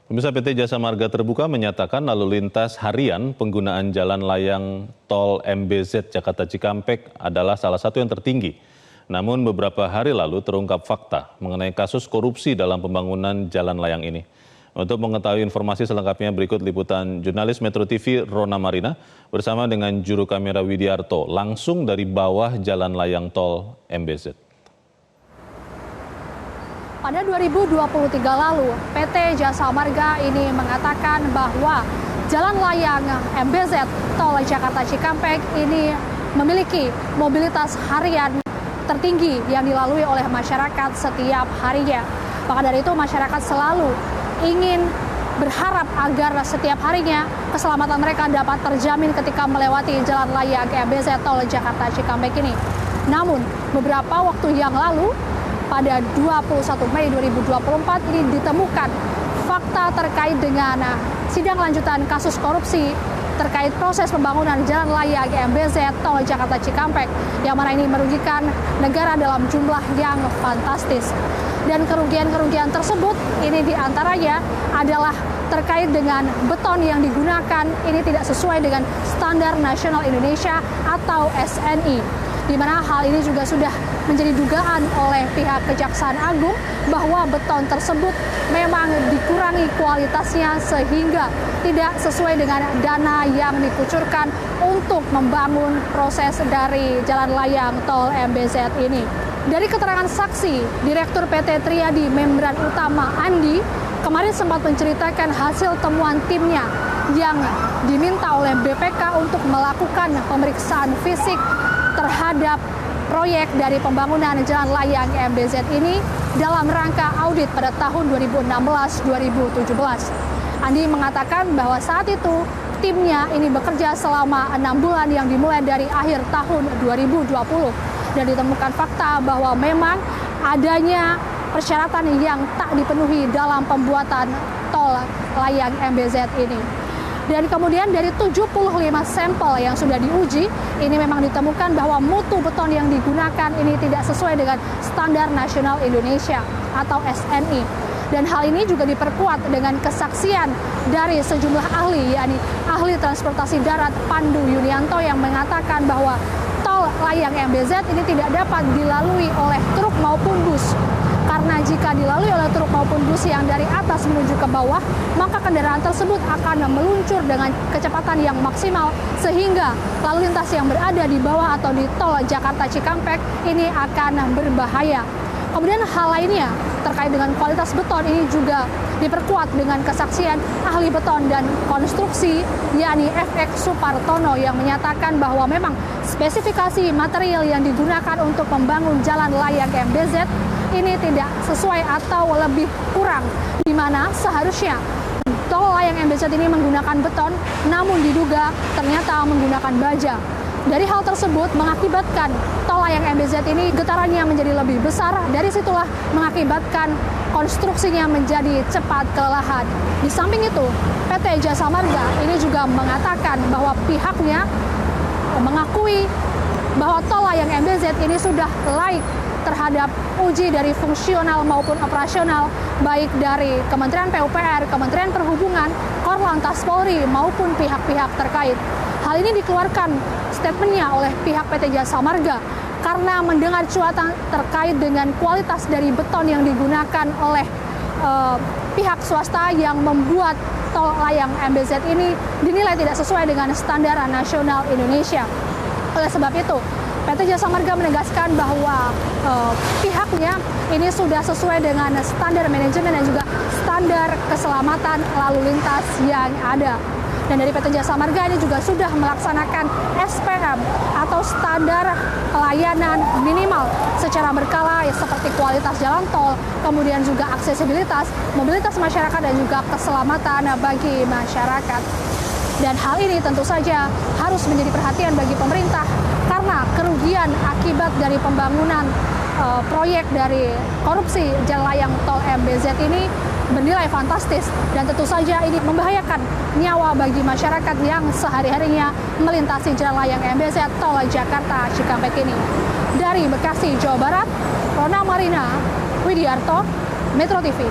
Pemirsa, PT Jasa Marga Terbuka menyatakan lalu lintas harian penggunaan jalan layang tol MBZ Jakarta Cikampek adalah salah satu yang tertinggi. Namun beberapa hari lalu terungkap fakta mengenai kasus korupsi dalam pembangunan jalan layang ini. Untuk mengetahui informasi selengkapnya berikut liputan jurnalis Metro TV Rona Marina bersama dengan juru kamera Widiarto langsung dari bawah jalan layang tol MBZ. Pada 2023 lalu, PT Jasa Marga ini mengatakan bahwa jalan layang MBZ Tol Jakarta Cikampek ini memiliki mobilitas harian tertinggi yang dilalui oleh masyarakat setiap harinya. Maka dari itu masyarakat selalu ingin berharap agar setiap harinya keselamatan mereka dapat terjamin ketika melewati jalan layang MBZ Tol Jakarta Cikampek ini. Namun beberapa waktu yang lalu, pada 21 Mei 2024 ini ditemukan fakta terkait dengan sidang lanjutan kasus korupsi terkait proses pembangunan jalan layang MBZ Tol Jakarta Cikampek yang mana ini merugikan negara dalam jumlah yang fantastis. Dan kerugian-kerugian tersebut ini diantaranya adalah terkait dengan beton yang digunakan ini tidak sesuai dengan Standar Nasional Indonesia atau SNI. Di mana hal ini juga sudah menjadi dugaan oleh pihak Kejaksaan Agung bahwa beton tersebut memang dikurangi kualitasnya sehingga tidak sesuai dengan dana yang dikucurkan untuk membangun proses dari jalan layang tol MBZ ini. Dari keterangan saksi, Direktur PT Triadi Membran Utama Andi kemarin sempat menceritakan hasil temuan timnya yang diminta oleh BPK untuk melakukan pemeriksaan fisik terhadap proyek dari pembangunan jalan layang MBZ ini dalam rangka audit pada tahun 2016-2017. Andi mengatakan bahwa saat itu timnya ini bekerja selama 6 bulan yang dimulai dari akhir tahun 2020 dan ditemukan fakta bahwa memang adanya persyaratan yang tak dipenuhi dalam pembuatan tol layang MBZ ini. Dan kemudian dari 75 sampel yang sudah diuji, ini memang ditemukan bahwa mutu beton yang digunakan ini tidak sesuai dengan Standar Nasional Indonesia atau SNI. Dan hal ini juga diperkuat dengan kesaksian dari sejumlah ahli, yakni ahli transportasi darat Pandu Yunianto yang mengatakan bahwa tol layang MBZ ini tidak dapat dilalui oleh truk maupun bus. Karena jika dilalui oleh truk maupun bus yang dari atas menuju ke bawah, maka kendaraan tersebut akan meluncur dengan kecepatan yang maksimal sehingga lalu lintas yang berada di bawah atau di tol Jakarta Cikampek ini akan berbahaya. Kemudian hal lainnya terkait dengan kualitas beton ini juga diperkuat dengan kesaksian ahli beton dan konstruksi yakni FX Supartono yang menyatakan bahwa memang spesifikasi material yang digunakan untuk membangun jalan layang MBZ ini tidak sesuai atau lebih kurang, di mana seharusnya tol layang MBZ ini menggunakan beton, namun diduga ternyata menggunakan baja. Dari hal tersebut mengakibatkan tol layang MBZ ini getarannya menjadi lebih besar, dari situlah mengakibatkan konstruksinya menjadi cepat kelelahan. Di samping itu, PT Jasa Marga ini juga mengatakan bahwa pihaknya mengakui bahwa tol layang MBZ ini sudah layak terhadap uji dari fungsional maupun operasional baik dari Kementerian PUPR, Kementerian Perhubungan, Korlantas Polri maupun pihak-pihak terkait. Hal ini dikeluarkan statementnya oleh pihak PT Jasa Marga karena mendengar cuitan terkait dengan kualitas dari beton yang digunakan oleh pihak swasta yang membuat tol layang MBZ ini dinilai tidak sesuai dengan Standar Nasional Indonesia. Oleh sebab itu, PT Jasa Marga menegaskan bahwa pihaknya ini sudah sesuai dengan standar manajemen dan juga standar keselamatan lalu lintas yang ada. Dan dari PT Jasa Marga ini juga sudah melaksanakan SPM atau standar pelayanan minimal secara berkala seperti kualitas jalan tol, kemudian juga aksesibilitas, mobilitas masyarakat dan juga keselamatan bagi masyarakat. Dan hal ini tentu saja harus menjadi perhatian bagi pemerintah karena kerugian akibat dari pembangunan proyek dari korupsi jalan layang tol MBZ ini bernilai fantastis dan tentu saja ini membahayakan nyawa bagi masyarakat yang sehari-harinya melintasi jalan layang MBZ Tol Jakarta Cikampek ini. Dari Bekasi, Jawa Barat, Rona Marina, Widiarto, Metro TV.